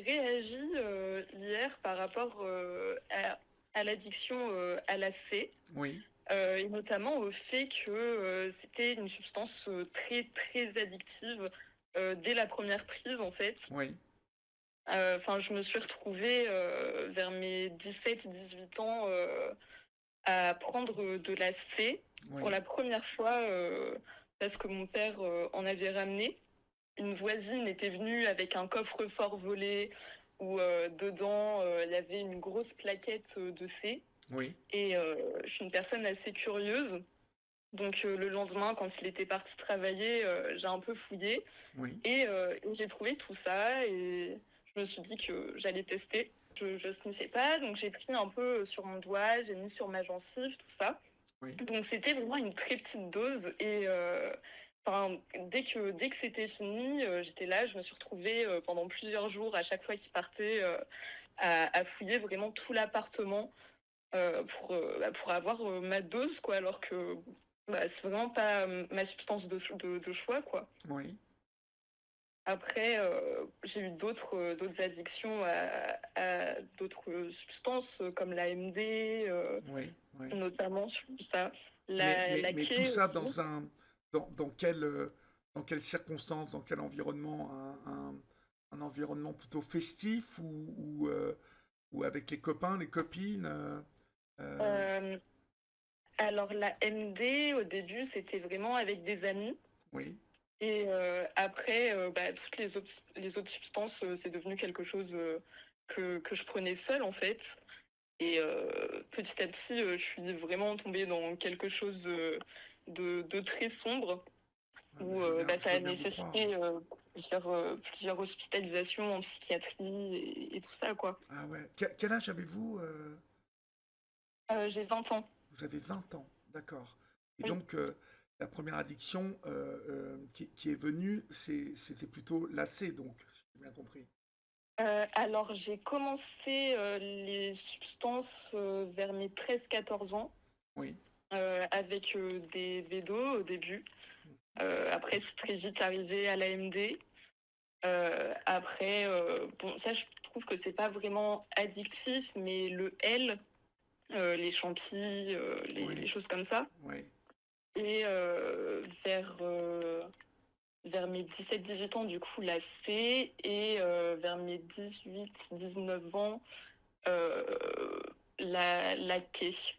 j'ai réagi hier par rapport à l'addiction à la C, Oui, et notamment au fait que c'était une substance très très addictive dès la première prise en fait. oui, Enfin, je me suis retrouvée vers mes 17-18 ans à prendre de la C pour oui, la première fois parce que mon père en avait ramené. Une voisine était venue avec un coffre-fort volé où dedans il y avait une grosse plaquette de C. oui, Et je suis une personne assez curieuse. Donc le lendemain, quand il était parti travailler, j'ai un peu fouillé oui, et j'ai trouvé tout ça et je me suis dit que j'allais tester. Je sniffais pas, donc j'ai pris un peu sur mon doigt, j'ai mis sur ma gencive, tout ça. oui. Donc c'était vraiment une très petite dose et enfin, dès que c'était fini, j'étais là, je me suis retrouvée pendant plusieurs jours à chaque fois qu'il partait à fouiller vraiment tout l'appartement pour avoir ma dose, quoi, alors que bah, c'est vraiment pas ma substance de choix, quoi. Oui, Après, j'ai eu d'autres addictions à d'autres substances comme la MD, oui, oui. notamment sur ça. Mais, La, mais, la mais tout quai ça aussi. dans quelles circonstances, dans quel environnement? Un environnement plutôt festif ou avec les copains, les copines? euh, Euh, alors la MD, au début, c'était vraiment avec des amis. oui, Et après, bah, toutes les autres substances, c'est devenu quelque chose que je prenais seule, en fait. Et petit à petit, je suis vraiment tombée dans quelque chose de très sombre, ah, mais où bah, je ça veux a bien vous croire. nécessité plusieurs hospitalisations en psychiatrie et tout ça, quoi. Ah ouais. Quel âge avez-vous? J'ai 20 ans. Vous avez 20 ans, d'accord. Et Oui. donc, la première addiction qui est venue, c'était plutôt lacé, donc, si j'ai bien compris. Alors, j'ai commencé les substances vers mes 13-14 ans, Oui, avec des védos au début. Après, c'est très vite arrivé à l'AMD. Après, bon, ça, je trouve que c'est pas vraiment addictif, mais le L, les champis, les oui, choses comme ça. oui, Et vers mes 17-18 ans, du coup, la C. Et vers mes 18-19 ans, euh, la K.